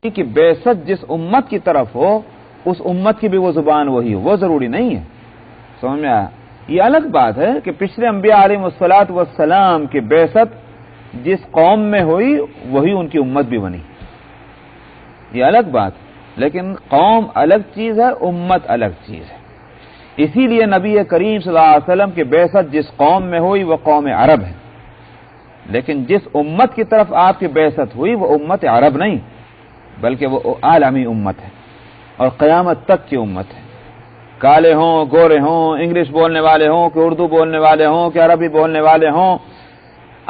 کہ بعثت جس امت کی طرف ہو اس امت کی بھی وہ زبان وہی ہو، وہ ضروری نہیں ہے. سمجھ میں آیا؟ یہ الگ بات ہے کہ پچھلے انبیاء علیہ الصلوۃ والسلام کی بعثت جس قوم میں ہوئی وہی ان کی امت بھی بنی، یہ الگ بات. لیکن قوم الگ چیز ہے، امت الگ چیز ہے. اسی لیے نبی کریم صلی اللہ علیہ وسلم کی بعثت جس قوم میں ہوئی وہ قوم عرب ہے، لیکن جس امت کی طرف آپ کی بعثت ہوئی وہ امت عرب نہیں بلکہ وہ عالمی امت ہے اور قیامت تک کی امت ہے. کالے ہوں، گورے ہوں، انگلش بولنے والے ہوں کہ اردو بولنے والے ہوں کہ عربی بولنے والے ہوں،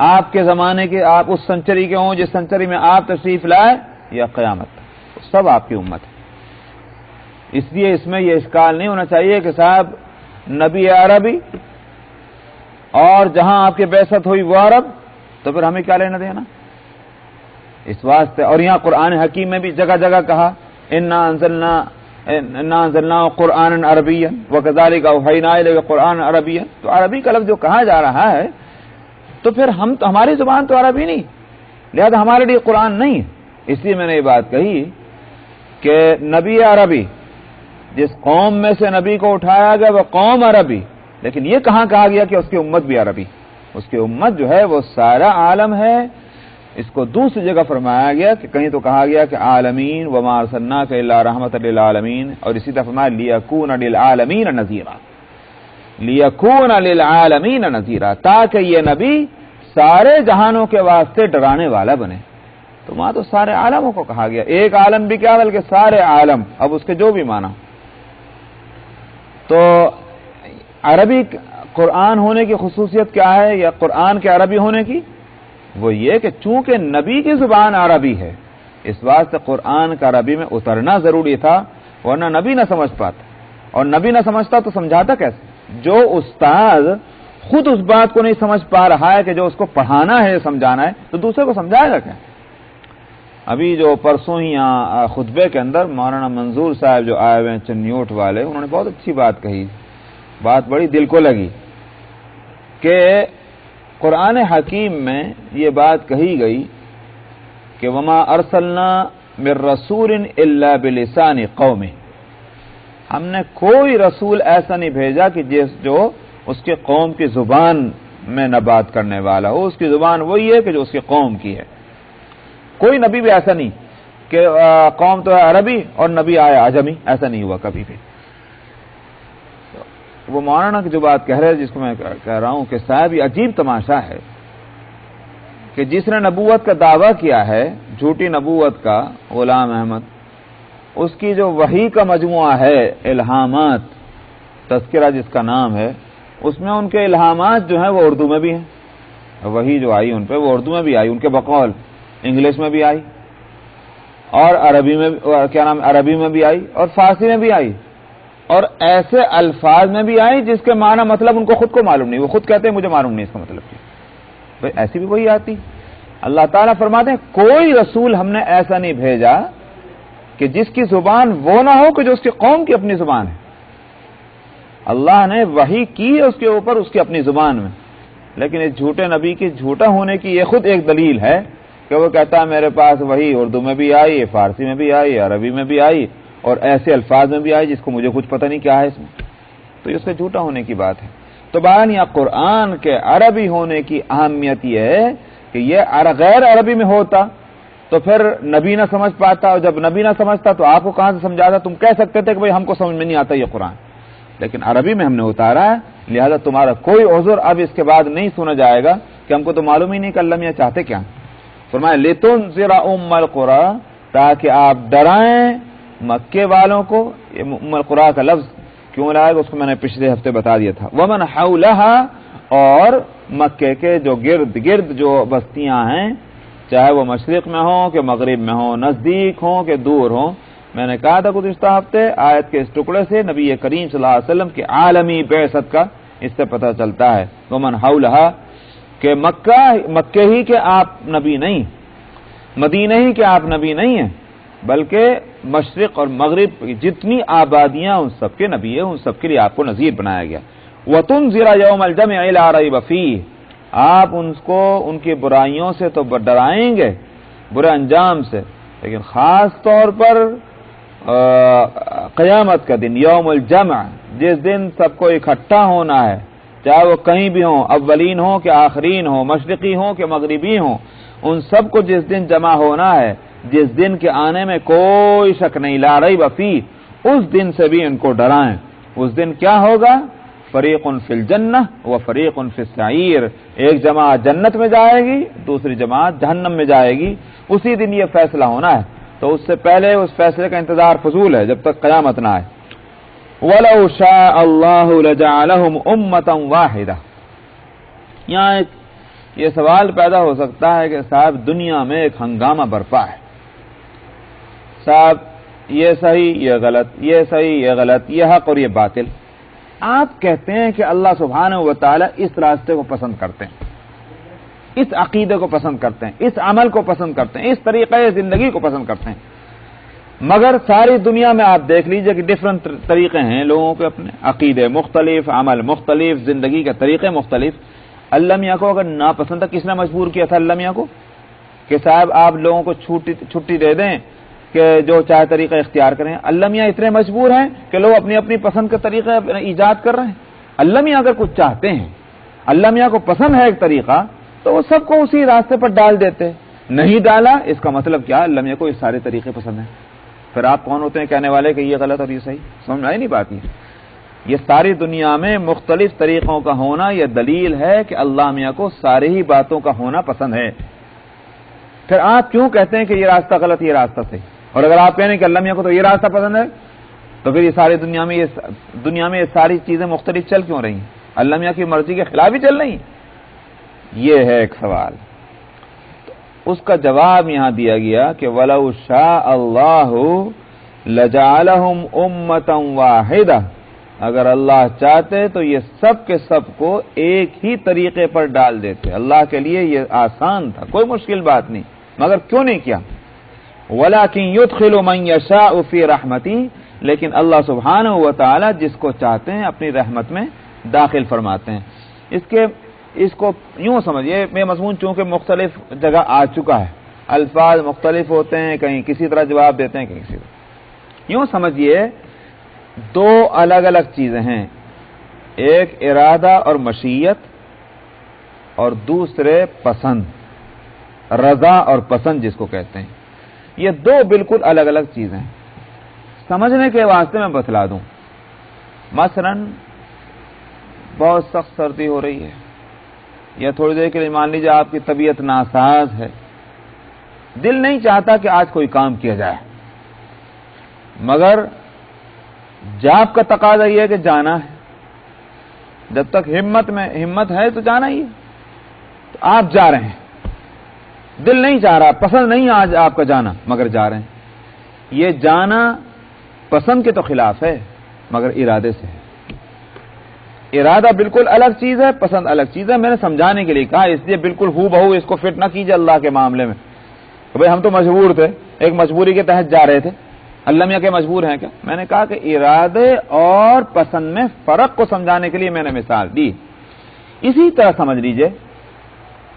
آپ کے زمانے کے، آپ اس سنچری کے ہوں جس سنچری میں آپ تشریف لائے، یا قیامت تک سب آپ کی امت ہے. اس لیے اس میں یہ اشکال نہیں ہونا چاہیے کہ صاحب نبی عربی اور جہاں آپ کی بعثت ہوئی وہ عرب، تو پھر ہمیں کیا لینا دینا اس واسطے. اور یہاں قرآن حکیم میں بھی جگہ جگہ کہا انا انزلنا قرآنا عربیا وکذالک اوحینا الیک قرآنا عربیا، تو عربی کا لفظ جو کہا جا رہا ہے تو پھر ہماری زبان تو عربی نہیں، لہذا ہمارے لیے قرآن نہیں ہے. اس لیے میں نے یہ بات کہی کہ نبی عربی، جس قوم میں سے نبی کو اٹھایا گیا وہ قوم عربی، لیکن یہ کہاں کہا گیا کہ اس کی امت بھی عربی؟ اس کی امت جو ہے وہ سارا عالم ہے. اس کو دوسری جگہ فرمایا گیا کہ کہیں تو کہا گیا کہ عالمین وما ارسلناک الا رحمۃ للعالمین، اور اسی طرح فرمایا لیکون للعالمین نذیرا، لیکون للعالمین نذیرا، تاکہ یہ نبی سارے جہانوں کے واسطے ڈرانے والا بنے. تو وہاں تو سارے عالموں کو کہا گیا، ایک عالم بھی کیا بلکہ سارے عالم، اب اس کے جو بھی معنی. تو عربی قرآن ہونے کی خصوصیت کیا ہے، یا قرآن کے عربی ہونے کی؟ وہ یہ کہ چونکہ نبی کی زبان عربی ہے اس واسطے قرآن کا عربی میں اترنا ضروری تھا، ورنہ نبی نہ سمجھ پاتا، اور نبی نہ سمجھتا تو سمجھاتا کیسے؟ جو استاد خود اس بات کو نہیں سمجھ پا رہا ہے کہ جو اس کو پڑھانا ہے سمجھانا ہے، تو دوسرے کو سمجھائے گا کیا؟ ابھی جو پرسوں ہی یہاں خطبے کے اندر مولانا منظور صاحب جو آئے ہوئے ہیں چنیوٹ والے، انہوں نے بہت اچھی بات کہی، بات بڑی دل کو لگی کہ قرآن حکیم میں یہ بات کہی گئی کہ وما ارسلنا من رسول الا بلسان قومه، ہم نے کوئی رسول ایسا نہیں بھیجا کہ جو اس کے قوم کی زبان میں نہ بات کرنے والا ہو. اس کی زبان وہی ہے کہ جو اس کی قوم کی ہے. کوئی نبی بھی ایسا نہیں کہ قوم تو ہے عربی اور نبی آیا عجمی، ایسا نہیں ہوا کبھی بھی. وہ مولانا کی جو بات کہہ رہے جس کو میں کہہ رہا ہوں کہ صاحب یہ عجیب تماشا ہے کہ جس نے نبوت کا دعویٰ کیا ہے، جھوٹی نبوت کا، غلام احمد، اس کی جو وحی کا مجموعہ ہے الہامات، تذکرہ جس کا نام ہے، اس میں ان کے الہامات جو ہیں وہ اردو میں بھی ہیں. وحی جو آئی ان پہ وہ اردو میں بھی آئی، ان کے بقول انگلش میں بھی آئی، اور عربی میں عربی میں بھی آئی، اور فارسی میں بھی آئی، اور ایسے الفاظ میں بھی آئی جس کے معنی مطلب ان کو خود کو معلوم نہیں. وہ خود کہتے ہیں مجھے معلوم نہیں اس کا مطلب کیا. بھائی ایسی بھی وہی آتی. اللہ تعالیٰ فرماتے ہیں کوئی رسول ہم نے ایسا نہیں بھیجا کہ جس کی زبان وہ نہ ہو کہ جو اس کی قوم کی اپنی زبان ہے. اللہ نے وحی کی ہے اس کے اوپر اس کی اپنی زبان میں، لیکن اس جھوٹے نبی کی جھوٹا ہونے کی یہ خود ایک دلیل ہے کہ وہ کہتا ہے میرے پاس وحی اردو میں بھی آئی، فارسی میں بھی آئی، عربی میں بھی آئی، اور ایسے الفاظ میں بھی آئی جس کو مجھے کچھ پتہ نہیں کیا ہے اس میں. تو اس سے جھوٹا ہونے کی بات ہے. تو بہرحال یہاں قرآن کے عربی ہونے کی اہمیت یہ ہے کہ یہ غیر عربی میں ہوتا تو پھر نبی نہ سمجھ پاتا، اور جب نبی نہ سمجھتا تو آپ کو کہاں سے سمجھاتا؟ تم کہہ سکتے تھے کہ بھئی ہم کو سمجھ میں نہیں آتا یہ قرآن، لیکن عربی میں ہم نے اتارا ہے، لہذا تمہارا کوئی عذر اب اس کے بعد نہیں سنا جائے گا کہ ہم کو تو معلوم ہی نہیں کہ اللہ میاں چاہتے کیا. فرمایا لِتُنذِرَ أُمَّ الْقُرَىٰ، تاکہ آپ ڈرائیں مکے والوں کو. یہ ام القریٰ کا لفظ کیوں لائے گا اس کو میں نے پچھلے ہفتے بتا دیا تھا. وَمَنْ حَوْلَهَا، اور مکے کے جو گرد جو بستیاں ہیں، چاہے وہ مشرق میں ہوں کہ مغرب میں ہوں، نزدیک ہوں کہ دور ہوں. میں نے کہا تھا گزشتہ ہفتے آیت کے اس ٹکڑے سے نبی کریم صلی اللہ علیہ وسلم کی عالمی بعثت کا اس سے پتہ چلتا ہے. وَمَنْ حَوْلَهَا، کہ مکے ہی کے آپ نبی نہیں، مدینہ ہی کے آپ نبی نہیں ہیں، بلکہ مشرق اور مغرب کی جتنی آبادیاں ان سب کے نبی ہیں، ان سب کے لیے آپ کو نذیر بنایا گیا. وَتُنذِرَ يَوْمَ الْجَمْعِ لَا رَيْبَ فِيهِ، آپ ان کو ان کی برائیوں سے تو ڈرائیں گے، برے انجام سے، لیکن خاص طور پر قیامت کا دن، یوم الجمع، جس دن سب کو اکٹھا ہونا ہے، چاہے وہ کہیں بھی ہوں، اولین ہوں کہ آخرین ہوں، مشرقی ہوں کہ مغربی ہوں، ان سب کو جس دن جمع ہونا ہے، جس دن کے آنے میں کوئی شک نہیں، لا ریب فیہ، اس دن سے بھی ان کو ڈرائیں۔ اس دن کیا ہوگا؟ فریق فی الجنہ و فریق فی السعیر، ایک جماعت جنت میں جائے گی، دوسری جماعت جہنم میں جائے گی، اسی دن یہ فیصلہ ہونا ہے، تو اس سے پہلے اس فیصلے کا انتظار فضول ہے جب تک قیامت نہ آئے۔ وَلَوْ شَاءَ اللَّهُ لَجَعَلَهُمْ أُمَّةً وَاحِدَةً، یہاں ایک یہ سوال پیدا ہو سکتا ہے کہ صاحب دنیا میں ایک ہنگامہ برپا ہے، صاحب یہ صحیح یہ غلط، یہ صحیح یہ غلط، یہ حق اور یہ باطل۔ آپ کہتے ہیں کہ اللہ سبحانہ و تعالی اس راستے کو پسند کرتے ہیں، اس عقیدے کو پسند کرتے ہیں، اس عمل کو پسند کرتے ہیں، اس طریقے زندگی کو پسند کرتے ہیں، مگر ساری دنیا میں آپ دیکھ لیجئے کہ ڈیفرنٹ طریقے ہیں لوگوں کے، اپنے عقیدے مختلف، عمل مختلف، زندگی کے طریقے مختلف۔ اللہ میاں کو اگر ناپسند تھا، کس نے مجبور کیا تھا اللہ میاں کو کہ صاحب آپ لوگوں کو چھٹی دے دیں کہ جو چاہے طریقہ اختیار کریں؟ اللہ میاں اتنے مجبور ہیں کہ لوگ اپنی اپنی پسند کے طریقے ایجاد کر رہے ہیں۔ اللہ میاں اگر کچھ چاہتے ہیں، اللہ میاں کو پسند ہے ایک طریقہ، تو وہ سب کو اسی راستے پر ڈال دیتے۔ نہیں ڈالا، اس کا مطلب کیا؟ اللہ میاں کو یہ سارے طریقے پسند ہیں۔ پھر آپ کون ہوتے ہیں کہنے والے کہ یہ غلط اور یہ صحیح؟ سمجھ میں آئی نہیں بات؟ یہ ساری دنیا میں مختلف طریقوں کا ہونا یہ دلیل ہے کہ اللہ میاں کو ساری ہی باتوں کا ہونا پسند ہے۔ پھر آپ کیوں کہتے ہیں کہ یہ راستہ غلط یہ راستہ صحیح؟ اور اگر آپ کہیں کہ اللہ میاں کو تو یہ راستہ پسند ہے، تو پھر یہ ساری دنیا میں یہ ساری چیزیں مختلف چل کیوں رہی ہیں؟ اللہ میاں کی مرضی کے خلاف ہی چل رہی ہیں؟ یہ ہے ایک سوال۔ اس کا جواب یہاں دیا گیا کہ وَلَوْ شَاءَ اللَّهُ لَجَعَلَهُمْ أُمَّةً وَاحِدَةً، اگر اللہ چاہتے تو یہ سب کے سب کو ایک ہی طریقے پر ڈال دیتے۔ اللہ کے لیے یہ آسان تھا، کوئی مشکل بات نہیں، مگر کیوں نہیں کیا؟ وَلَكِنْ يُدْخِلُ مَنْ يَشَاءُ فِي رَحْمَتِهِ، لیکن اللہ سبحانہ و تعالی جس کو چاہتے ہیں اپنی رحمت میں داخل فرماتے ہیں۔ اس کو یوں سمجھیے، میں مضمون چونکہ مختلف جگہ آ چکا ہے، الفاظ مختلف ہوتے ہیں، کہیں کسی طرح جواب دیتے ہیں، کہیں کسی طرح۔ یوں سمجھیے دو الگ الگ چیزیں ہیں، ایک ارادہ اور مشیت، اور دوسرے پسند، رضا اور پسند جس کو کہتے ہیں۔ یہ دو بالکل الگ الگ چیزیں ہیں۔ سمجھنے کے واسطے میں بتلا دوں، مثلا بہت سخت سردی ہو رہی ہے، یا تھوڑی دیر کے لیے مان لیجیے آپ کی طبیعت ناساز ہے، دل نہیں چاہتا کہ آج کوئی کام کیا جائے، مگر جاب کا تقاضا یہ ہے کہ جانا ہے، جب تک ہمت ہے تو جانا ہی ہے، تو آپ جا رہے ہیں، دل نہیں چاہ رہا، پسند نہیں آج آپ کا جانا، مگر جا رہے ہیں۔ یہ جانا پسند کے تو خلاف ہے، مگر ارادے سے ہے۔ ارادہ بالکل الگ چیز ہے، پسند الگ چیز ہے۔ میں نے سمجھانے کے لیے کہا، اس لیے بالکل ہو بہو اس کو فٹ نہ کیجیے اللہ کے معاملے میں کہ بھئی ہم تو مجبور تھے، ایک مجبوری کے تحت جا رہے تھے، اللہ میاں کے مجبور ہیں کیا؟ میں نے کہا کہ ارادے اور پسند میں فرق کو سمجھانے کے لیے میں نے مثال دی۔ اسی طرح سمجھ لیجئے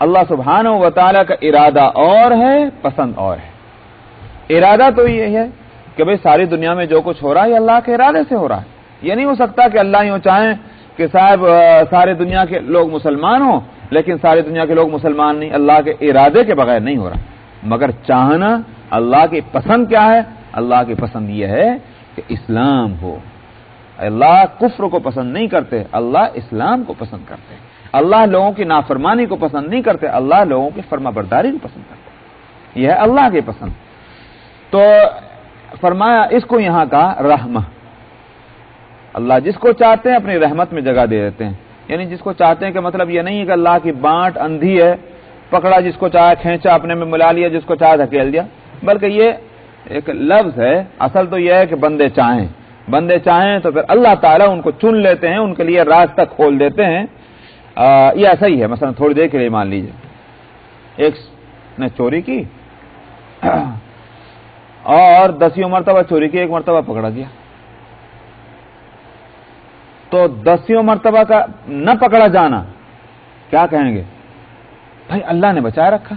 اللہ سبحانہ و تعالیٰ کا ارادہ اور ہے، پسند اور ہے۔ ارادہ تو یہ ہے کہ بھئی ساری دنیا میں جو کچھ ہو رہا ہے یہ اللہ کے ارادے سے ہو رہا ہے۔ یہ نہیں ہو سکتا کہ اللہ یوں چاہیں کہ صاحب سارے دنیا کے لوگ مسلمان ہوں لیکن ساری دنیا کے لوگ مسلمان نہیں، اللہ کے ارادے کے بغیر نہیں ہو رہا۔ مگر چاہنا، اللہ کی پسند کیا ہے؟ اللہ کی پسند یہ ہے کہ اسلام ہو۔ اللہ کفر کو پسند نہیں کرتے، اللہ اسلام کو پسند کرتے۔ اللہ لوگوں کی نافرمانی کو پسند نہیں کرتے، اللہ لوگوں کی فرما برداری کو پسند کرتے۔ یہ ہے اللہ کی پسند۔ تو فرمایا اس کو یہاں کا رحمہ، اللہ جس کو چاہتے ہیں اپنی رحمت میں جگہ دے دیتے ہیں۔ یعنی جس کو چاہتے ہیں کہ مطلب یہ نہیں ہے کہ اللہ کی بانٹ اندھی ہے، پکڑا جس کو چاہے کھینچا اپنے میں ملا لیا، جس کو چاہے دھکیل دیا، بلکہ یہ ایک لفظ ہے۔ اصل تو یہ ہے کہ بندے چاہیں تو پھر اللہ تعالیٰ ان کو چن لیتے ہیں، ان کے لیے راستہ کھول دیتے ہیں۔ یہ ایسا ہی ہے، مثلا تھوڑی دیر کے لیے مان لیجیے ایک نے چوری کی اور 10 مرتبہ چوری کی، ایک مرتبہ پکڑا گیا، تو 10 مرتبہ کا نہ پکڑا جانا کیا کہیں گے؟ بھائی اللہ نے بچائے رکھا،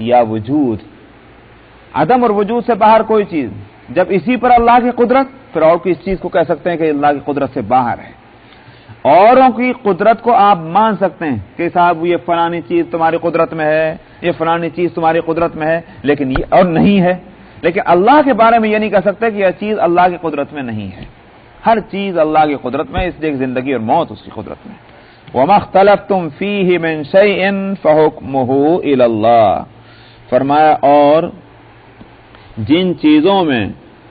یا وجود، عدم اور وجود سے باہر کوئی چیز، جب اسی پر اللہ کی قدرت، پھر اور کس چیز کو کہہ سکتے ہیں کہ اللہ کی قدرت سے باہر ہے؟ اوروں کی قدرت کو آپ مان سکتے ہیں کہ صاحب یہ فلانی چیز تمہاری قدرت میں ہے، یہ فلانی چیز تمہاری قدرت میں ہے، لیکن یہ اور نہیں ہے، لیکن اللہ کے بارے میں یہ نہیں کہہ سکتے کہ یہ چیز اللہ کی قدرت میں نہیں ہے۔ ہر چیز اللہ کی قدرت میں، اس لیے زندگی اور موت اس کی قدرت میں۔ وَمَا اخْتَلَفْتُمْ فِيهِ مِنْ شَيْءٍ فَحُكْمُهُ إِلَى اللَّهِ، فرمایا اور جن چیزوں میں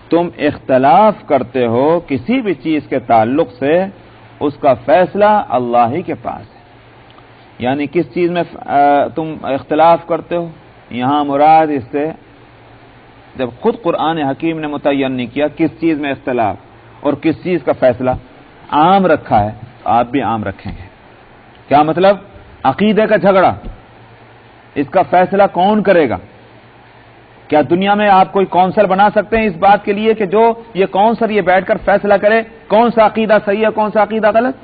تم اختلاف کرتے ہو کسی بھی چیز کے تعلق سے، اس کا فیصلہ اللہ ہی کے پاس ہے۔ یعنی کس چیز میں تم اختلاف کرتے ہو، یہاں مراد اس سے جب خود قرآن حکیم نے متعین نہیں کیا کس چیز میں اختلاف اور کس چیز کا فیصلہ عام رکھا ہے، تو آپ بھی عام رکھیں گے۔ کیا مطلب؟ عقیدے کا جھگڑا، اس کا فیصلہ کون کرے گا؟ کیا دنیا میں آپ کوئی کونسل بنا سکتے ہیں اس بات کے لیے کہ جو یہ کونسل یہ بیٹھ کر فیصلہ کرے کون سا عقیدہ صحیح ہے کون سا عقیدہ غلط؟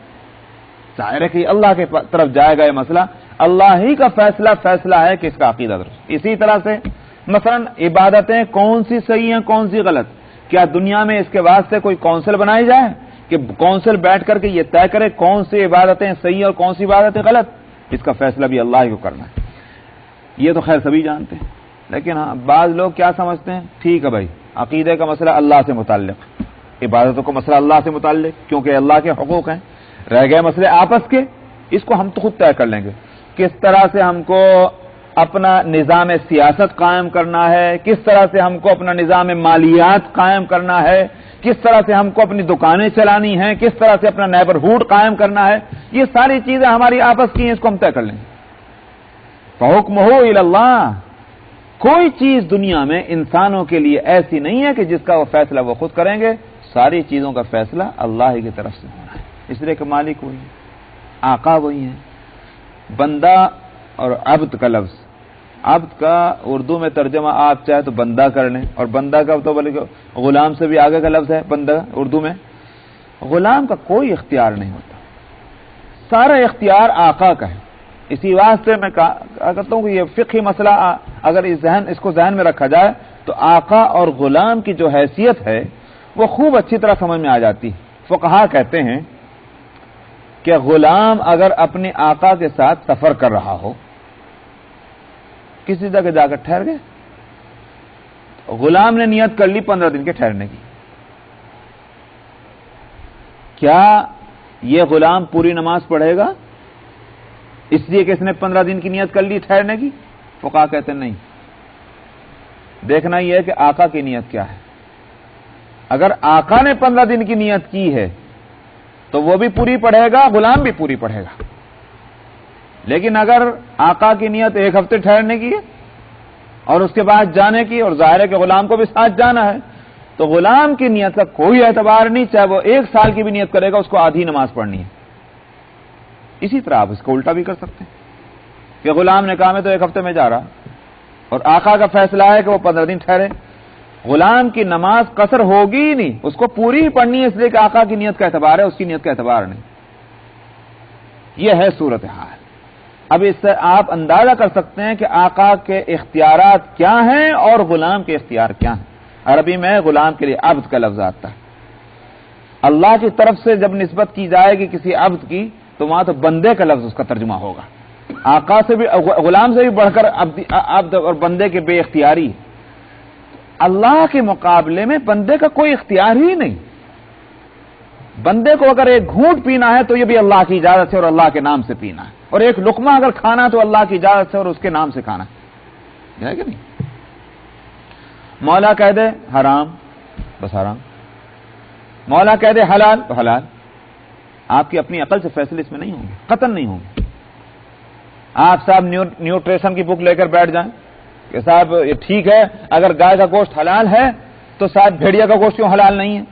ظاہر ہے کہ اللہ کے طرف جائے گا یہ مسئلہ، اللہ ہی کا فیصلہ ہے کہ اس کا عقیدہ درست۔ اسی طرح سے مثلا عبادتیں کون سی صحیح ہیں کون سی غلط، کیا دنیا میں اس کے واسطے کوئی کونسل بنائی جائے کہ کونسل بیٹھ کر کے یہ طے کرے کون سی عبادتیں صحیح اور کون سی عبادتیں غلط؟ اس کا فیصلہ بھی اللہ ہی کو کرنا ہے۔ یہ تو خیر سبھی جانتے ہیں، لیکن ہاں بعض لوگ کیا سمجھتے ہیں، ٹھیک ہے بھائی عقیدے کا مسئلہ اللہ سے متعلق، عبادتوں کا مسئلہ اللہ سے متعلق کیونکہ اللہ کے حقوق ہیں، رہ گئے مسئلے آپس کے، اس کو ہم تو خود طے کر لیں گے۔ کس طرح سے ہم کو اپنا نظام سیاست قائم کرنا ہے، کس طرح سے ہم کو اپنا نظام مالیات قائم کرنا ہے، کس طرح سے ہم کو اپنی دکانیں چلانی ہیں، کس طرح سے اپنا نیبرہوڈ قائم کرنا ہے، یہ ساری چیزیں ہماری آپس کی ہیں، اس کو ہم طے کر لیں گے۔ فحکمہ الی اللہ، کوئی چیز دنیا میں انسانوں کے لیے ایسی نہیں ہے کہ جس کا وہ فیصلہ وہ خود کریں گے، ساری چیزوں کا فیصلہ اللہ ہی کی طرف سے ہونا ہے، اس لیے کہ مالک وہی ہے، آقا وہی ہے۔ بندہ اور عبد کا لفظ، عبد کا اردو میں ترجمہ آپ چاہے تو بندہ کر لیں، اور بندہ کا تو بلکہ غلام سے بھی آگے کا لفظ ہے بندہ اردو میں۔ غلام کا کوئی اختیار نہیں ہوتا، سارا اختیار آقا کا ہے۔ اسی واسطے میں کہتا ہوں کہ یہ فقہی مسئلہ اگر اس کو ذہن میں رکھا جائے تو آقا اور غلام کی جو حیثیت ہے وہ خوب اچھی طرح سمجھ میں آ جاتی ہے۔ فقہا کہتے ہیں کہ غلام اگر اپنے آقا کے ساتھ سفر کر رہا ہو، کسی جگہ جا کر ٹھہر گئے، غلام نے نیت کر لی 15 دن کے ٹھہرنے کی، کیا یہ غلام پوری نماز پڑھے گا اس لیے کہ اس نے 15 دن کی نیت کر لی ٹھہرنے کی؟ فقہا کہتے ہیں نہیں، دیکھنا یہ ہے کہ آقا کی نیت کیا ہے۔ اگر آقا نے 15 دن کی نیت کی ہے تو وہ بھی پوری پڑھے گا، غلام بھی پوری پڑھے گا۔ لیکن اگر آقا کی نیت 1 ہفتے ٹھہرنے کی ہے اور اس کے بعد جانے کی، اور ظاہر ہے کہ غلام کو بھی ساتھ جانا ہے، تو غلام کی نیت کا کوئی اعتبار نہیں، چاہے وہ 1 سال کی بھی نیت کرے گا، اس کو آدھی نماز پڑھنی ہے۔ اسی طرح آپ اس کو الٹا بھی کر سکتے ہیں کہ غلام نے کہا میں تو 1 ہفتے میں جا رہا، اور آقا کا فیصلہ ہے کہ وہ 15 دن ٹھہرے، غلام کی نماز قصر ہوگی ہی نہیں، اس کو پوری ہی پڑھنی ہے، اس لیے کہ آقا کی نیت کا اعتبار ہے، اس کی نیت کا اعتبار نہیں۔ یہ ہے صورتحال۔ اب اس سے آپ اندازہ کر سکتے ہیں کہ آقا کے اختیارات کیا ہیں اور غلام کے اختیار کیا ہیں۔ عربی میں غلام کے لیے عبد کا لفظ آتا ہے، اللہ کی طرف سے جب نسبت کی جائے گی کسی عبد کی تو وہاں تو بندے کا لفظ اس کا ترجمہ ہوگا۔ آقا سے بھی، غلام سے بھی بڑھ کر عبد اور بندے کے بے اختیاری، اللہ کے مقابلے میں بندے کا کوئی اختیار ہی نہیں۔ بندے کو اگر ایک گھونٹ پینا ہے تو یہ بھی اللہ کی اجازت سے اور اللہ کے نام سے پینا ہے، اور ایک لقمہ اگر کھانا تو اللہ کی اجازت سے اور اس کے نام سے کھانا ہے کہ نہیں؟ مولا کہہ دے حرام بس حرام، مولا کہہ دے حلال تو حلال، آپ کی اپنی عقل سے فیصلے اس میں نہیں ہوں گے، قطعاً نہیں ہوں گے۔ آپ صاحب نیوٹریشن کی بک لے کر بیٹھ جائیں کہ صاحب یہ ٹھیک ہے اگر گائے کا گوشت حلال ہے تو شاید بھیڑیا کا گوشت کیوں حلال نہیں ہے؟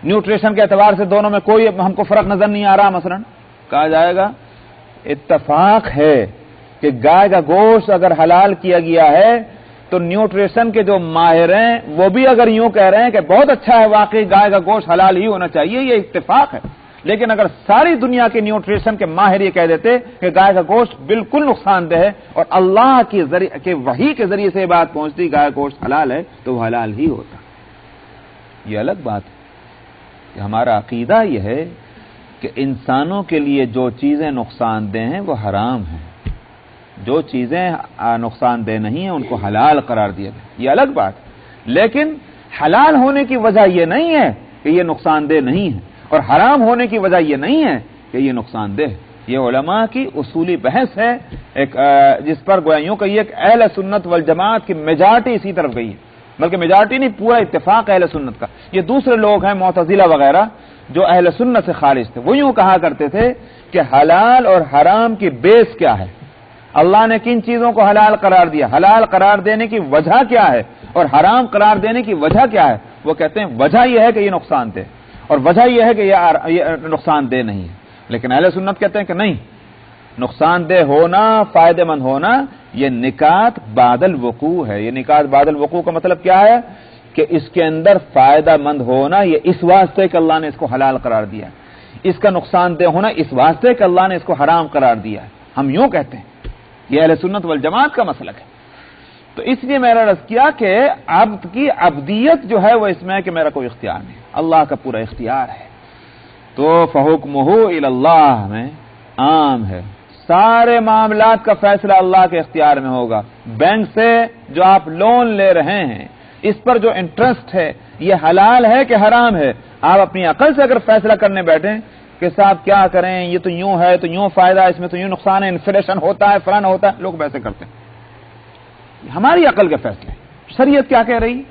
نیوٹریشن کے اعتبار سے دونوں میں کوئی ہم کو فرق نظر نہیں آ رہا۔ مثلا کہا جائے گا اتفاق ہے کہ گائے کا گوشت اگر حلال کیا گیا ہے تو نیوٹریشن کے جو ماہر ہیں وہ بھی اگر یوں کہہ رہے ہیں کہ بہت اچھا ہے، واقعی گائے کا گوشت حلال ہی ہونا چاہیے، یہ اتفاق ہے۔ لیکن اگر ساری دنیا کے نیوٹریشن کے ماہر یہ کہہ دیتے کہ گائے کا گوشت بالکل نقصان دہ ہے اور اللہ کے وحی کے ذریعے سے یہ بات پہنچتی گائے کا گوشت حلال ہے تو وہ حلال ہی ہوتا. یہ الگ بات ہے کہ ہمارا عقیدہ یہ ہے کہ انسانوں کے لیے جو چیزیں نقصان دہ ہیں وہ حرام ہیں، جو چیزیں نقصان دہ نہیں ہیں ان کو حلال قرار دیا گیا. یہ الگ بات ہے، لیکن حلال ہونے کی وجہ یہ نہیں ہے کہ یہ نقصان دہ نہیں ہے اور حرام ہونے کی وجہ یہ نہیں ہے کہ یہ نقصان دہ. یہ علماء کی اصولی بحث ہے ایک جس پر گویا یوں کہیے کہ اہل سنت والجماعت کی میجارٹی اسی طرف گئی ہے، بلکہ میجارٹی نہیں پورا اتفاق اہل سنت کا. یہ دوسرے لوگ ہیں معتزلہ وغیرہ جو اہل سنت سے خارج تھے، وہ یوں کہا کرتے تھے کہ حلال اور حرام کی بیس کیا ہے، اللہ نے کن چیزوں کو حلال قرار دیا، حلال قرار دینے کی وجہ کیا ہے اور حرام قرار دینے کی وجہ کیا ہے. وہ کہتے ہیں وجہ یہ ہے کہ یہ نقصان دہ اور وجہ یہ ہے کہ یہ نقصان دہ نہیں ہے. لیکن اہل سنت کہتے ہیں کہ نہیں، نقصان دہ ہونا، فائدہ مند ہونا یہ نکات بعد الوقوع ہے. یہ نکات بعد الوقوع کا مطلب کیا ہے کہ اس کے اندر فائدہ مند ہونا یہ اس واسطے کہ اللہ نے اس کو حلال قرار دیا ہے، اس کا نقصان دہ ہونا اس واسطے کہ اللہ نے اس کو حرام قرار دیا ہے. ہم یوں کہتے ہیں، یہ اہل سنت والجماعت کا مسلک ہے. تو اس لیے میں نے عرض کیا کہ عبد کی عبدیت جو ہے وہ اس میں ہے کہ میرا کوئی اختیار نہیں، اللہ کا پورا اختیار ہے. تو فحکمہ الی اللہ میں عام ہے، سارے معاملات کا فیصلہ اللہ کے اختیار میں ہوگا. بینک سے جو آپ لون لے رہے ہیں اس پر جو انٹرسٹ ہے یہ حلال ہے کہ حرام ہے، آپ اپنی عقل سے اگر فیصلہ کرنے بیٹھیں کہ صاحب کیا کریں، یہ تو یوں ہے تو یوں فائدہ ہے، اس میں تو یوں نقصان ہے، انفلیشن ہوتا ہے، فلانا ہوتا ہے، لوگ ویسے کرتے ہیں. ہماری عقل کے فیصلے. شریعت کیا کہہ رہی؟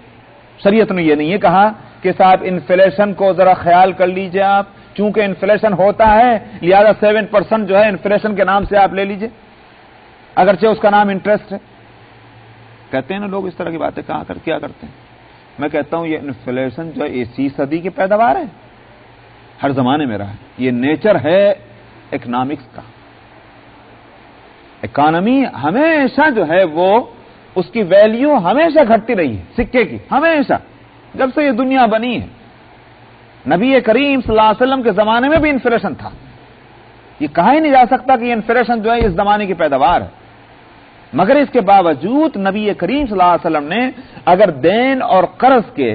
شریعت نے یہ نہیں کہا کہ صاحب انفلیشن کو ذرا خیال کر لیجئے آپ، چونکہ انفلیشن ہوتا ہے لہذا 7% جو ہے انفلیشن کے نام سے آپ لے لیجئے اگرچہ اس کا نام انٹرسٹ ہے. کہتے ہیں نا لوگ اس طرح کی باتیں کیا کرتے ہیں. میں کہتا ہوں یہ انفلیشن جو ہے 21 صدی کی پیداوار ہے، ہر زمانے میں رہا ہے. یہ نیچر ہے اکنامکس کا. اکانومی ہمیشہ جو ہے وہ اس کی ویلیو ہمیشہ گھٹتی رہی ہے سکے کی، ہمیشہ جب سے یہ دنیا بنی ہے. نبی کریم صلی اللہ علیہ وسلم کے زمانے میں بھی انفلیشن تھا. یہ کہا ہی نہیں جا سکتا کہ یہ انفلیشن جو ہے اس زمانے کی پیداوار ہے. مگر اس کے باوجود نبی کریم صلی اللہ علیہ وسلم نے اگر دین اور قرض کے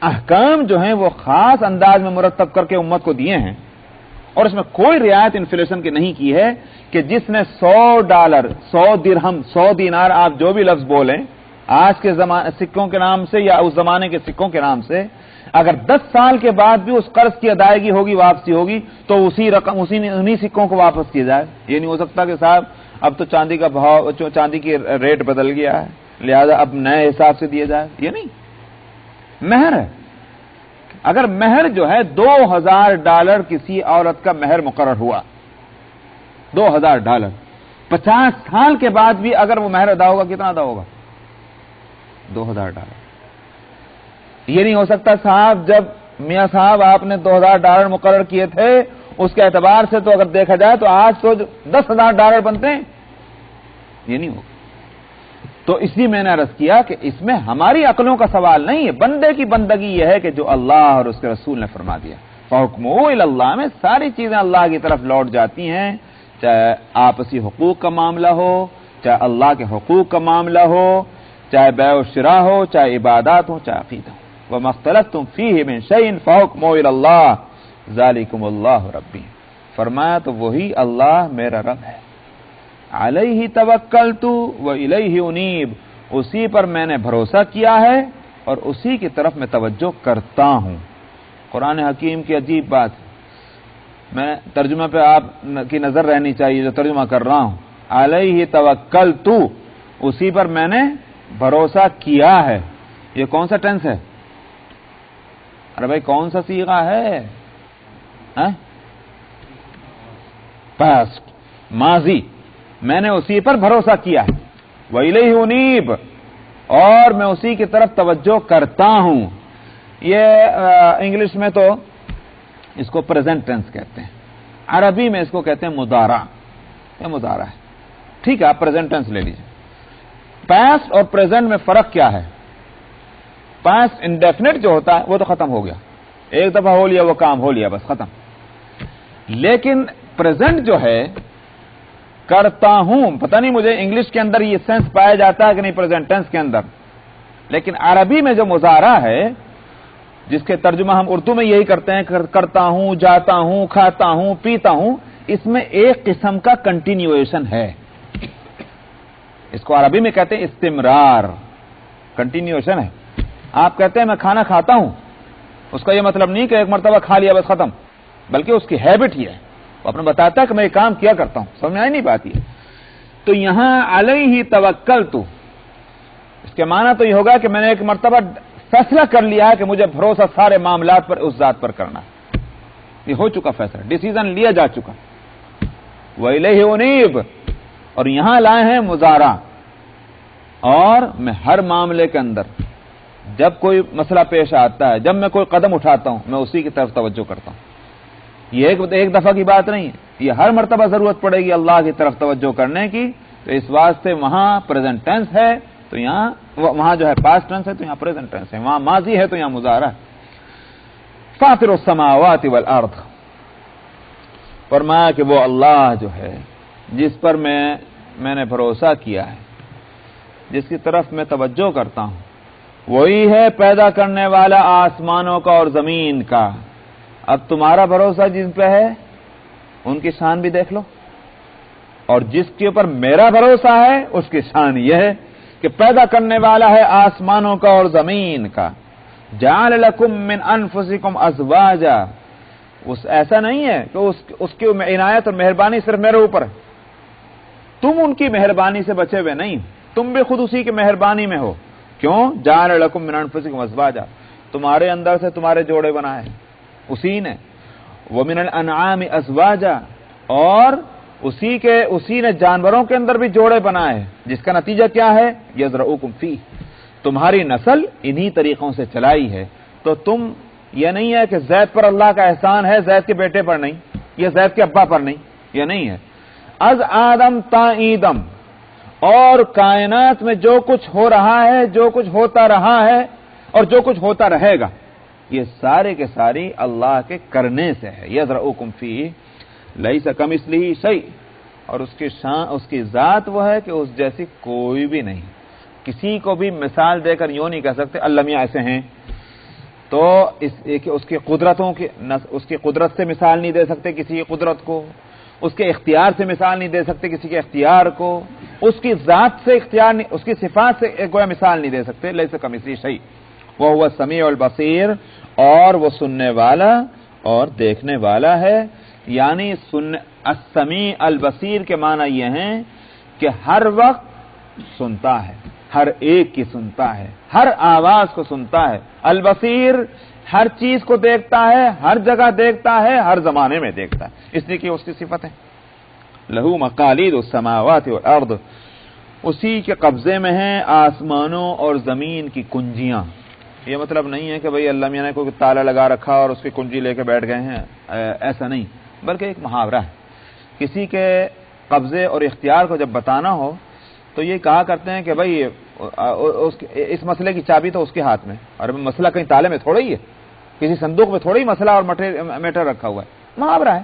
احکام جو ہیں وہ خاص انداز میں مرتب کر کے امت کو دیے ہیں اور اس میں کوئی رعایت انفلیشن کی نہیں کی ہے کہ جس نے $100 100 درہم 100 دینار آپ جو بھی لفظ بولیں آج کے سکوں کے نام سے یا اس زمانے کے سکوں کے نام سے، اگر 10 سال کے بعد بھی اس قرض کی ادائیگی ہوگی، واپسی ہوگی تو اسی رقم انہی سکوں کو واپس کیا جائے. یہ نہیں ہو سکتا کہ صاحب اب تو چاندی کا بھاؤ، چاندی کی ریٹ بدل گیا ہے لہذا اب نئے حساب سے دیا جائے. یہ نہیں. مہر ہے، اگر مہر جو ہے $2000 کسی عورت کا مہر مقرر ہوا، $2000 50 سال کے بعد بھی اگر وہ مہر ادا ہوگا، کتنا ادا ہوگا؟ $2000. یہ نہیں ہو سکتا صاحب جب میاں صاحب آپ نے $2000 مقرر کیے تھے اس کے اعتبار سے تو اگر دیکھا جائے تو آج تو $10,000 بنتے ہیں. یہ نہیں ہوگا. تو اس لیے میں نے عرض کیا کہ اس میں ہماری عقلوں کا سوال نہیں ہے، بندے کی بندگی یہ ہے کہ جو اللہ اور اس کے رسول نے فرما دیا. فحکمہ الی اللہ میں ساری چیزیں اللہ کی طرف لوٹ جاتی ہیں، چاہے آپسی حقوق کا معاملہ ہو، چاہے اللہ کے حقوق کا معاملہ ہو، چاہے بیع و شراء ہو، چاہے عبادات ہو، چاہے عقیدہ ہو. وَمَا اخْتَلَفْتُمْ فِيهِ مِنْ شَيْءٍ فَحُكْمُهُ إِلَى اللَّهِ ذَلِكُمُ اللَّهُ رَبِّي. فرمایا تو وہی اللہ میرا رب ہے. علیہ توکلت وإلیہ انیب، اسی پر میں نے بھروسہ کیا ہے اور اسی کی طرف میں توجہ کرتا ہوں. قرآن حکیم کی عجیب بات ہے، میں ترجمہ پہ آپ کی نظر رہنی چاہیے جو ترجمہ کر رہا ہوں. علیہ توکلت، اسی پر میں نے بھروسہ کیا ہے. یہ کون سا ٹینس ہے؟ ارے بھائی کون سا صیغہ ہے؟ پاسٹ، ماضی. میں نے اسی پر بھروسہ کیا ہے. وَإِلَيْهِ أُنِيبُ، اور میں اسی کی طرف توجہ کرتا ہوں. یہ انگلش میں تو اس کو پریزنٹ ٹینس کہتے ہیں، عربی میں اس کو کہتے ہیں مضارع. یہ مضارع ہے. ٹھیک ہے، آپ پریزنٹ ٹینس لے لیجیے. پاسٹ اور پریزنٹ میں فرق کیا ہے؟ پاسٹ انڈیفینٹ جو ہوتا ہے وہ تو ختم ہو گیا، ایک دفعہ ہو لیا وہ کام ہو لیا، بس ختم. لیکن پریزنٹ جو ہے کرتا ہوں، پتہ نہیں مجھے انگلش کے اندر یہ سینس پایا جاتا ہے کہ نہیں پریزنٹ ٹینس کے اندر، لیکن عربی میں جو مضارع ہے جس کے ترجمہ ہم اردو میں یہی کرتے ہیں، کرتا ہوں، جاتا ہوں، کھاتا ہوں، پیتا ہوں، اس میں ایک قسم کا کنٹینیویشن ہے. اس کو عربی میں کہتے ہیں استمرار، کنٹینیویشن ہے. آپ کہتے ہیں میں کھانا کھاتا ہوں، اس کا یہ مطلب نہیں کہ ایک مرتبہ کھا لیا بس ختم، بلکہ اس کی ہیبٹ ہی ہے، وہ اپنے بتاتا ہے کہ میں یہ کام کیا کرتا ہوں. سمجھ آئی نہیں بات یہ؟ تو یہاں علیہ توکلت، اس کے معنی تو یہ ہوگا کہ میں نے ایک مرتبہ فیصلہ کر لیا ہے کہ مجھے بھروسہ سارے معاملات پر اس ذات پر کرنا ہے. یہ ہو چکا فیصلہ، ڈیسیژن لیا جا چکا. وَإِلَيْهِ أُنِيبُ، اور یہاں لائے ہیں مضارع. اور میں ہر معاملے کے اندر جب کوئی مسئلہ پیش آتا ہے، جب میں کوئی قدم اٹھاتا ہوں، میں اسی کی طرف توجہ کرتا ہوں. یہ ایک دفعہ کی بات نہیں ہے، یہ ہر مرتبہ ضرورت پڑے گی اللہ کی طرف توجہ کرنے کی. تو اس واسطے وہاں پریزنٹ ٹینس ہے تو یہاں، وہاں جو ہے پاسٹ ٹینس ہے تو یہاں پریزنٹ ٹینس ہے، وہاں ماضی ہے تو یہاں مضارع ہے. فاطر السماوات والارض، فرمایا کہ وہ اللہ جو ہے جس پر میں نے بھروسہ کیا ہے، جس کی طرف میں توجہ کرتا ہوں، وہی ہے پیدا کرنے والا آسمانوں کا اور زمین کا. اب تمہارا بھروسہ جن پہ ہے ان کی شان بھی دیکھ لو، اور جس کے اوپر میرا بھروسہ ہے اس کی شان یہ ہے کہ پیدا کرنے والا ہے آسمانوں کا اور زمین کا. جعل لکم من انفسکم ازواجا، ایسا نہیں ہے کہ اس کی عنایت اور مہربانی صرف میرے اوپر ہے، تم ان کی مہربانی سے بچے ہوئے نہیں، تم بھی خود اسی کی مہربانی میں ہو. کیوں؟ جعل لکم من انفسکم ازواجا، تمہارے اندر سے تمہارے جوڑے بنائے اسی نے. ومن الانعام ازواجا، اور اسی نے جانوروں کے اندر بھی جوڑے بنائے، جس کا نتیجہ کیا ہے؟ یزرعکم فیہ، تمہاری نسل انہی طریقوں سے چلائی ہے. تو تم، یہ نہیں ہے کہ زید پر اللہ کا احسان ہے، زید کے بیٹے پر نہیں، یا زید کے ابا پر نہیں، یہ نہیں ہے. از آدم تا ایدم، اور کائنات میں جو کچھ ہو رہا ہے، جو کچھ ہوتا رہا ہے اور جو کچھ ہوتا رہے گا، یہ سارے کے ساری اللہ کے کرنے سے ہے. یزرعکم فیہ لیس کمثلہ شیء، اور اس کی ذات وہ ہے کہ اس جیسی کوئی بھی نہیں. کسی کو بھی مثال دے کر یوں نہیں کہہ سکتے اللہ میاں ایسے ہیں، تو اس کی قدرت سے مثال نہیں دے سکتے کسی کی قدرت کو، اس کے اختیار سے مثال نہیں دے سکتے کسی کے اختیار کو، اس کی ذات سے اختیار نہیں، اس کی صفات سے گویا مثال نہیں دے سکتے. لیس کمثلہ شیء وہو السمیع البصیر، اور وہ سننے والا اور دیکھنے والا ہے. یعنی السمیع البصیر کے معنی یہ ہیں کہ ہر وقت سنتا ہے، ہر ایک کی سنتا ہے، ہر آواز کو سنتا ہے. البصیر، ہر چیز کو دیکھتا ہے، ہر جگہ دیکھتا ہے، ہر زمانے میں دیکھتا ہے، اس لیے کہ اس کی صفت ہے. لہو مقالید السماوات والارض، اسی کے قبضے میں ہیں آسمانوں اور زمین کی کنجیاں. یہ مطلب نہیں ہے کہ بھئی اللہ میاں نے کوئی تالا لگا رکھا اور اس کی کنجی لے کے بیٹھ گئے ہیں، ایسا نہیں، بلکہ ایک محاورہ ہے. کسی کے قبضے اور اختیار کو جب بتانا ہو تو یہ کہا کرتے ہیں کہ بھئی اس مسئلے کی چابی تو اس کے ہاتھ میں، اور مسئلہ کہیں تالے میں تھوڑا ہی ہے، کسی صندوق میں تھوڑا ہی مسئلہ اور میٹر رکھا ہوا ہے. محاورہ ہے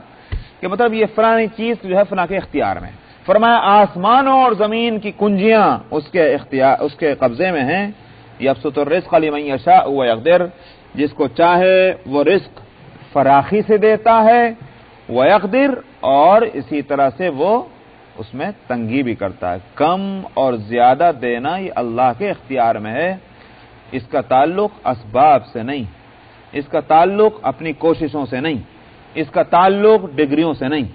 کہ مطلب یہ فلانی چیز جو ہے فلاں کے اختیار میں. فرمایا آسمانوں اور زمین کی کنجیاں اس کے قبضے میں ہیں. یبسط الرزق لمن یشاء ویقدر، جس کو چاہے وہ رزق فراخی سے دیتا ہے، ویقدر، اور اسی طرح سے وہ اس میں تنگی بھی کرتا ہے. کم اور زیادہ دینا یہ اللہ کے اختیار میں ہے. اس کا تعلق اسباب سے نہیں، اس کا تعلق اپنی کوششوں سے نہیں، اس کا تعلق ڈگریوں سے نہیں.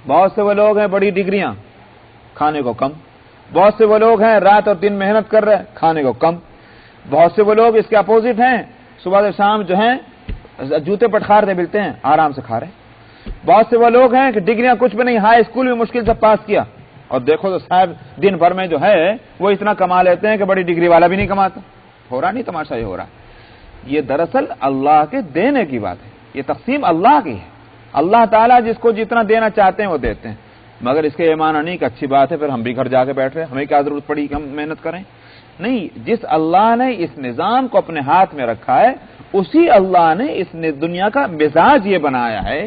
بہت سے وہ لوگ ہیں بڑی ڈگریاں، کھانے کو کم. بہت سے وہ لوگ ہیں رات اور دن محنت کر رہے ہیں، کھانے کو کم. بہت سے وہ لوگ اس کے اپوزٹ ہیں، صبح سے شام جو ہیں جوتے پٹخارتے ملتے ہیں، آرام سے کھا رہے ہیں. بہت سے وہ لوگ ہیں کہ ڈگریاں کچھ بھی نہیں، ہائی اسکول بھی مشکل سے پاس کیا، اور دیکھو تو صاحب دن بھر میں جو ہے وہ اتنا کما لیتے ہیں کہ بڑی ڈگری والا بھی نہیں کماتا. ہو رہا نہیں تماشا یہ ہو رہا. یہ دراصل اللہ کے دینے کی بات ہے، یہ تقسیم اللہ کی ہے. اللہ تعالیٰ جس کو جتنا دینا چاہتے ہیں وہ دیتے ہیں، مگر اس کے یہ معنی نہیں کہ اچھی بات ہے پھر ہم بھی گھر جا کے بیٹھ رہے ہیں، ہمیں کیا ضرورت پڑی کہ ہم محنت کریں. نہیں، جس اللہ نے اس نظام کو اپنے ہاتھ میں رکھا ہے، اسی اللہ نے اس دنیا کا مزاج یہ بنایا ہے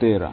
13।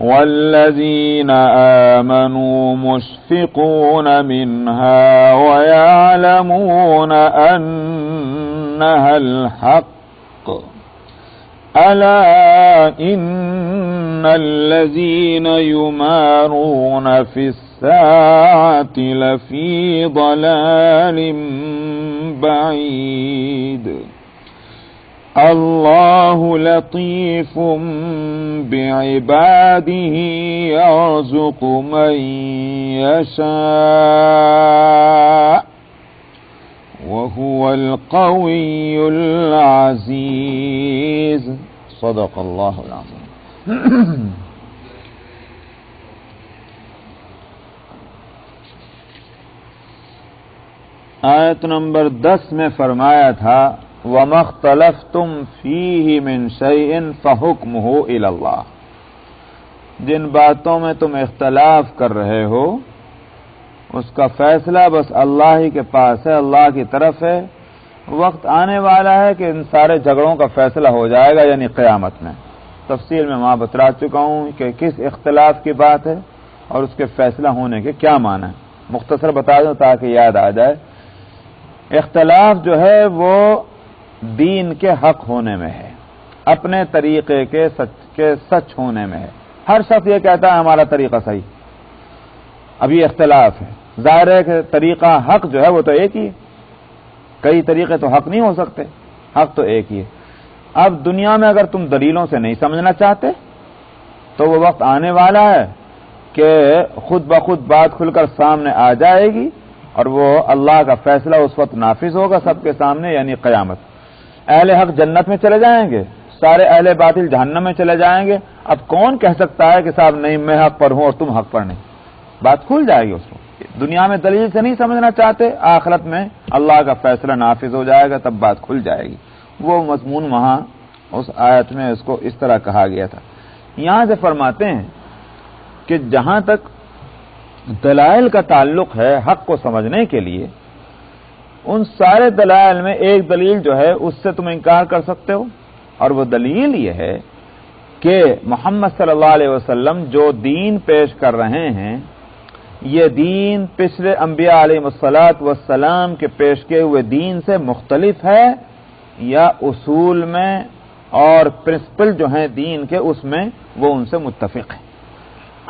والذين آمنوا مشفقون منها ويعلمون أنها الحق ألا إن الذين يمارون في الساعة لفي ضلال بعيد الله لطيف بعباده يرزق من يشاء وهو القوي العزيز صدق الله العظيم. آیت نمبر 10 میں فرمایا تھا وَمَا اخْتَلَفْتُمْ فِيهِ مِنْ شَيْءٍ فَحُكْمُهُ إِلَى اللَّهِ، جن باتوں میں تم اختلاف کر رہے ہو اس کا فیصلہ بس اللہ ہی کے پاس ہے، اللہ کی طرف ہے. وقت آنے والا ہے کہ ان سارے جھگڑوں کا فیصلہ ہو جائے گا، یعنی قیامت میں. تفصیل میں وہاں بتلا چکا ہوں کہ کس اختلاف کی بات ہے اور اس کے فیصلہ ہونے کے کیا معنی ہے. مختصر بتا دوں تاکہ یاد آ جائے. اختلاف جو ہے وہ دین کے حق ہونے میں ہے، اپنے طریقے کے سچ ہونے میں ہے. ہر شخص یہ کہتا ہے ہمارا طریقہ صحیح. اب یہ اختلاف ہے. ظاہر ہے کہ طریقہ حق جو ہے وہ تو ایک ہی ہے، کئی طریقے تو حق نہیں ہو سکتے، حق تو ایک ہی ہے. اب دنیا میں اگر تم دلیلوں سے نہیں سمجھنا چاہتے تو وہ وقت آنے والا ہے کہ خود بخود بات کھل کر سامنے آ جائے گی اور وہ اللہ کا فیصلہ اس وقت نافذ ہوگا سب کے سامنے، یعنی قیامت. اہل حق جنت میں چلے جائیں گے، سارے اہل باطل جہنم میں چلے جائیں گے. اب کون کہہ سکتا ہے کہ صاحب نہیں میں حق پر ہوں اور تم حق پر نہیں؟ بات کھل جائے گی اس وقت. دنیا میں دلیل سے نہیں سمجھنا چاہتے، آخرت میں اللہ کا فیصلہ نافذ ہو جائے گا، تب بات کھل جائے گی. وہ مضمون وہاں اس آیت میں اس کو اس طرح کہا گیا تھا. یہاں سے فرماتے ہیں کہ جہاں تک دلائل کا تعلق ہے حق کو سمجھنے کے لیے، ان سارے دلائل میں ایک دلیل جو ہے اس سے تم انکار کر سکتے ہو، اور وہ دلیل یہ ہے کہ محمد صلی اللہ علیہ وسلم جو دین پیش کر رہے ہیں یہ دین پچھلے انبیاء علیہ السلام کے پیش کیے ہوئے دین سے مختلف ہے یا اصول میں اور پرنسپل جو ہیں دین کے اس میں وہ ان سے متفق ہیں.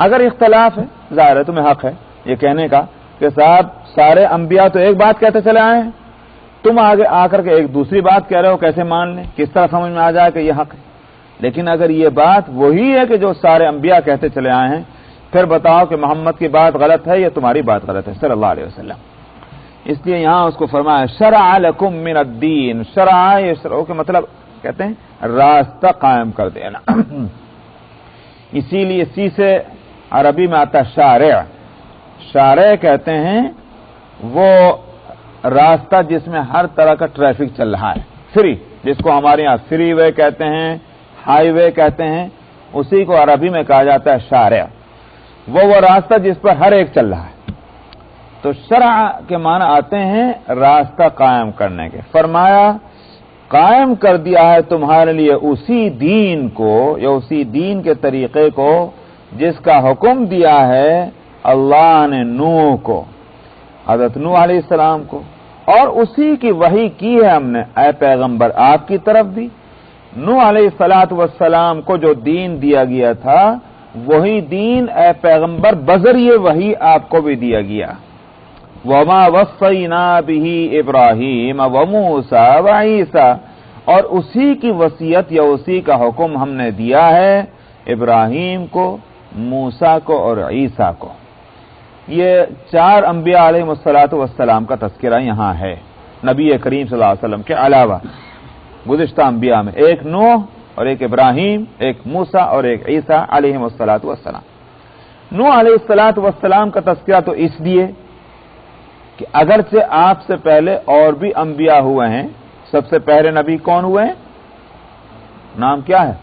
اگر اختلاف ہے ظاہر ہے تمہیں حق ہے یہ کہنے کا کہ صاحب سارے انبیاء تو ایک بات کہتے چلے آئے ہیں، تم آگے آ کر کے ایک دوسری بات کہہ رہے ہو، کیسے مان لیں؟ کس طرح سمجھ میں آ جائے کہ یہ حق ہے؟ لیکن اگر یہ بات وہی ہے کہ جو سارے انبیاء کہتے چلے آئے ہیں، پھر بتاؤ کہ محمد کی بات غلط ہے یا تمہاری بات غلط ہے صلی اللہ علیہ وسلم. اس لیے یہاں اس کو فرمایا شرع لکم من الدین. شرع یہ شرع کے مطلب کہتے ہیں راستہ قائم کر دینا. اسی لیے اسی سے عربی میں آتا ہے شارع. شارع کہتے ہیں وہ راستہ جس میں ہر طرح کا ٹریفک چل رہا ہے، فری، جس کو ہمارے یہاں فری وے کہتے ہیں، ہائی وے کہتے ہیں، اسی کو عربی میں کہا جاتا ہے شارع. وہ راستہ جس پر ہر ایک چل رہا ہے. تو شرع کے معنی آتے ہیں راستہ قائم کرنے کے. فرمایا قائم کر دیا ہے تمہارے لیے اسی دین کو یا اسی دین کے طریقے کو جس کا حکم دیا ہے اللہ نے نوح کو، حضرت نوح علیہ السلام کو، اور اسی کی وحی کی ہے ہم نے اے پیغمبر آپ کی طرف بھی. نوح علیہ السلام کو جو دین دیا گیا تھا وہی دین اے پیغمبر بذریعہ وحی آپ کو بھی دیا گیا. وَمَا وَصَّيْنَا بِهِ إِبْرَاهِيمَ وَمُوسَى وَعِيسَى، اور اسی کی وصیت یا اسی کا حکم ہم نے دیا ہے ابراہیم کو، موسیٰ کو اور عیسیٰ کو. یہ چار انبیاء علیہ السلام کا تذکرہ یہاں ہے نبی کریم صلی اللہ علیہ وسلم کے علاوہ. گزشتہ انبیاء میں ایک نوح اور ایک ابراہیم، ایک موسیٰ اور ایک عیسیٰ علیہ السلام. نوح علیہ السلام کا تذکرہ تو اس لیے کہ اگرچہ آپ سے پہلے اور بھی انبیاء ہوئے ہیں، سب سے پہلے نبی کون ہوئے ہیں؟ نام کیا ہے؟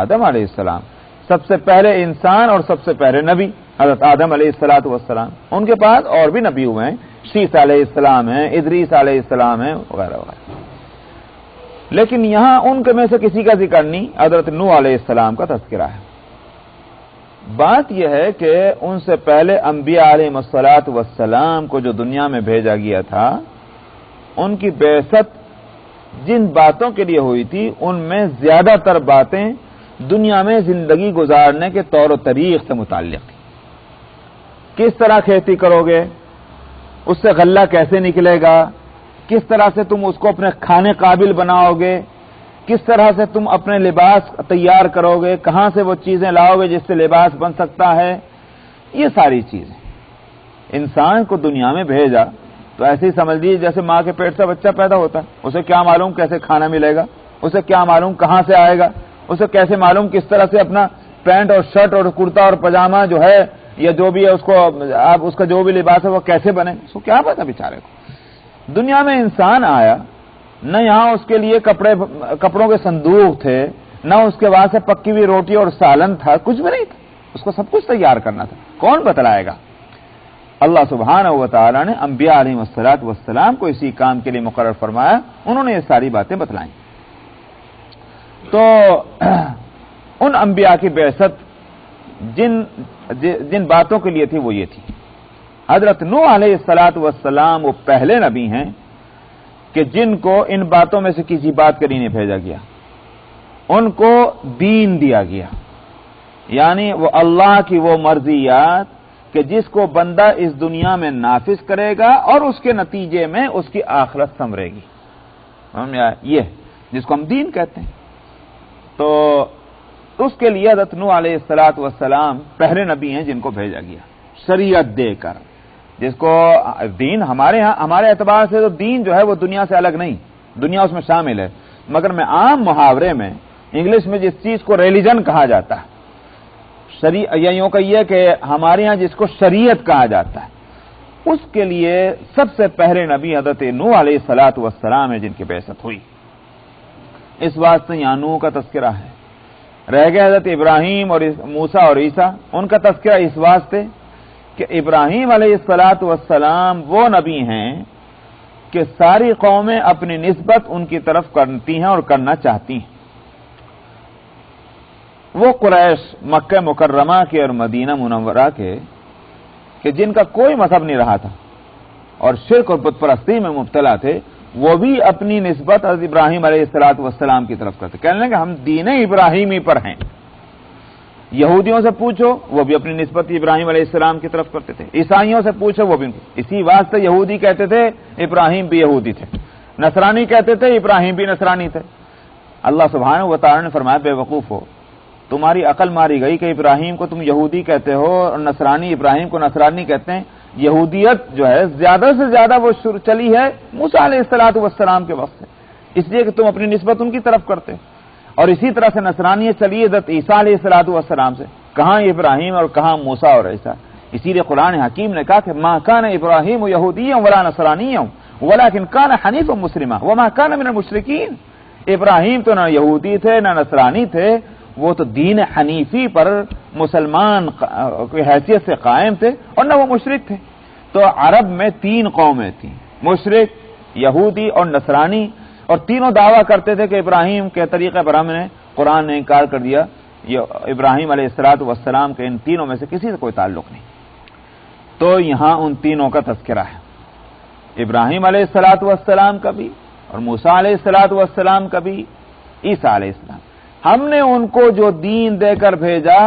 آدم علیہ السلام. سب سے پہلے انسان اور سب سے پہلے نبی حضرت آدم علیہ السلام. ان کے بعد اور بھی نبی ہوئے ہیں، شیس علیہ السلام ہیں، ادریس علیہ السلام ہیں، وغیرہ وغیرہ. لیکن یہاں ان کے میں سے کسی کا ذکر نہیں، حضرت نوح علیہ السلام کا تذکرہ ہے. بات یہ ہے کہ ان سے پہلے انبیاء علیہ الصلوۃ والسلام کو جو دنیا میں بھیجا گیا تھا، ان کی بعثت جن باتوں کے لیے ہوئی تھی ان میں زیادہ تر باتیں دنیا میں زندگی گزارنے کے طور و طریق سے متعلق تھی۔ کس طرح کھیتی کرو گے، اس سے غلہ کیسے نکلے گا، کس طرح سے تم اس کو اپنے کھانے قابل بناؤ گے، کس طرح سے تم اپنے لباس تیار کرو گے، کہاں سے وہ چیزیں لاؤ گے جس سے لباس بن سکتا ہے، یہ ساری چیزیں انسان کو دنیا میں بھیجا تو ایسے ہی سمجھ لیجیے جیسے ماں کے پیٹ سے بچہ پیدا ہوتا ہے، اسے کیا معلوم کیسے کھانا ملے گا، اسے کیا معلوم کہاں سے آئے گا، اسے کیسے معلوم کس طرح سے اپنا پینٹ اور شرٹ اور کرتا اور پاجامہ جو ہے یا جو بھی ہے اس کو آپ اس کا جو بھی لباس ہے وہ کیسے بنے، اس کو کیا پتا بیچارے کو۔ دنیا میں انسان آیا، نہ یہاں اس کے لیے کپڑوں کے صندوق تھے، نہ اس کے واسطے پکی ہوئی روٹی اور سالن تھا، کچھ بھی نہیں تھا، اس کو سب کچھ تیار کرنا تھا، کون بتلائے گا؟ اللہ سبحانہ و تعالی نے انبیاء علیہ الصلوۃ والسلام کو اسی کام کے لیے مقرر فرمایا، انہوں نے یہ ساری باتیں بتلائیں۔ تو ان انبیاء کی بعثت جن باتوں کے لیے تھی وہ یہ تھی۔ حضرت نوح علیہ الصلوۃ والسلام وہ پہلے نبی ہیں کہ جن کو ان باتوں میں سے کسی بات کے لیے نہیں بھیجا گیا، ان کو دین دیا گیا، یعنی وہ اللہ کی وہ مرضیات کہ جس کو بندہ اس دنیا میں نافذ کرے گا اور اس کے نتیجے میں اس کی آخرت سنورے گی، یہ جس کو ہم دین کہتے ہیں۔ تو اس کے لیے حضرت نوح علیہ الصلوۃ والسلام پہلے نبی ہیں جن کو بھیجا گیا شریعت دے کر، جس کو دین ہمارے اعتبار سے تو دین جو ہے وہ دنیا سے الگ نہیں، دنیا اس میں شامل ہے، مگر میں عام محاورے میں انگلش میں جس چیز کو ریلیجن کہا جاتا ہے، یا یوں کہیے کہ ہمارے ہاں جس کو شریعت کہا جاتا ہے، اس کے لیے سب سے پہلے نبی حضرت نوح علیہ الصلوۃ والسلام ہے جن کی بعثت ہوئی۔ اس واسطے یہاں نوح کا تذکرہ ہے، رہ گئے حضرت ابراہیم اور موسیٰ اور عیسیٰ، ان کا تذکرہ اس واسطے کہ ابراہیم علیہ الصلوۃ والسلام وہ نبی ہیں کہ ساری قومیں اپنی نسبت ان کی طرف کرتی ہیں اور کرنا چاہتی ہیں۔ وہ قریش مکہ مکرمہ کے اور مدینہ منورہ کے کہ جن کا کوئی مذہب نہیں رہا تھا اور شرک اور بت پرستی میں مبتلا تھے، وہ بھی اپنی نسبت حضرت ابراہیم علیہ الصلوۃ والسلام کی طرف کرتے، کہنے لگے ہم دین ابراہیمی پر ہیں۔ یہودیوں سے پوچھو وہ بھی اپنی نسبت ابراہیم علیہ السلام کی طرف کرتے تھے، عیسائیوں سے پوچھو وہ بھی، اسی واسطے یہودی کہتے تھے ابراہیم بھی یہودی تھے، نصرانی کہتے تھے ابراہیم بھی نصرانی تھے۔ اللہ سبحانہ و تعالی نے فرمایا بے وقوف ہو، تمہاری عقل ماری گئی کہ ابراہیم کو تم یہودی کہتے ہو اور نصرانی ابراہیم کو نصرانی کہتے ہیں۔ یہودیت جو ہے زیادہ سے زیادہ وہ چلی ہے موسیٰ علیہ الصلوۃ والسلام کے وقت سے، اس لیے کہ تم اپنی نسبت ان کی طرف کرتے، اور اسی طرح سے نصرانیت چلی حضرت عیسیٰ علیہ الصلوۃ والسلام سے، کہاں ابراہیم اور کہاں موسیٰ اور عیسیٰ۔ اسی لیے قرآن حکیم نے کہا کہ ما کان ابراہیم یہودیا ولا نصرانیا ولکن کان حنیفا مسلما وما کان من المشرکین۔ ابراہیم تو نہ یہودی تھے نہ نصرانی تھے، وہ تو دین حنیفی پر مسلمان کی حیثیت سے قائم تھے اور نہ وہ مشرک تھے۔ تو عرب میں 3 قومیں تھیں، مشرک، یہودی اور نصرانی، اور تینوں دعویٰ کرتے تھے کہ ابراہیم کے طریقے پر ہم نے قرآن نے انکار کر دیا، یہ ابراہیم علیہ الصلوۃ والسلام کے ان تینوں میں سے کسی سے کوئی تعلق نہیں۔ تو یہاں ان تینوں کا تذکرہ ہے، ابراہیم علیہ الصلوۃ والسلام کا بھی اور موسیٰ علیہ الصلوۃ والسلام کا بھی، عیسیٰ علیہ السلام۔ ہم نے ان کو جو دین دے کر بھیجا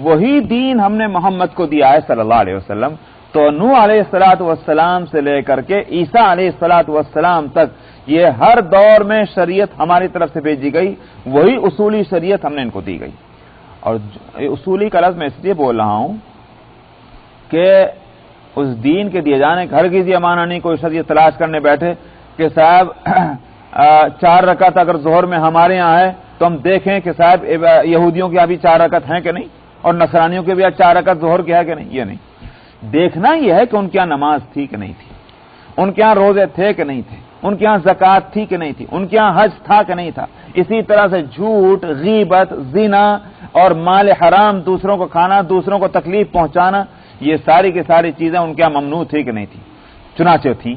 وہی دین ہم نے محمد کو دیا ہے صلی اللہ علیہ وسلم۔ تو نوح علیہ الصلوۃ والسلام سے لے کر کے عیسیٰ علیہ الصلوۃ والسلام تک یہ ہر دور میں شریعت ہماری طرف سے بھیجی گئی، وہی اصولی شریعت ہم نے ان کو دی گئی۔ اور اصولی کا لفظ میں اس لیے بول رہا ہوں کہ اس دین کے دیے جانے کا ہرگز یہ معنی نہیں کوئی شریعت تلاش کرنے بیٹھے کہ صاحب 4 رکعت اگر ظہر میں ہمارے یہاں ہے تو ہم دیکھیں کہ صاحب یہودیوں کی ابھی 4 رکعت ہیں کہ نہیں اور نصرانیوں کے بھی 4 رکعت ظہر کی ہے کہ نہیں۔ یہ نہیں، دیکھنا یہ ہے کہ ان کے یہاں نماز تھی کہ نہیں تھی، ان کے یہاں روزے تھے کہ نہیں تھے، ان کے یہاں زکوٰۃ تھی کہ نہیں تھی، ان کے یہاں حج تھا کہ نہیں تھا۔ اسی طرح سے جھوٹ، غیبت، زنا اور مال حرام دوسروں کو کھانا، دوسروں کو تکلیف پہنچانا، یہ ساری کی ساری چیزیں ان کے یہاں ممنوع تھی کہ نہیں تھی، چنانچہ تھیں۔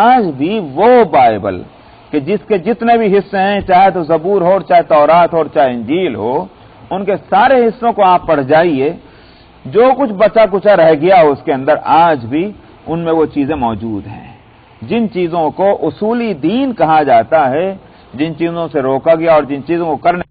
آج بھی وہ بائبل کہ جس کے جتنے بھی حصے ہیں، چاہے تو زبور ہو، چاہے تورات ہو، چاہے انجیل ہو، ان کے سارے حصوں کو آپ پڑھ جائیے جو کچھ بچا کچا رہ گیا اس کے اندر آج بھی ان میں وہ چیزیں موجود ہیں جن چیزوں کو اصولی دین کہا جاتا ہے، جن چیزوں سے روکا گیا اور جن چیزوں کو کرنے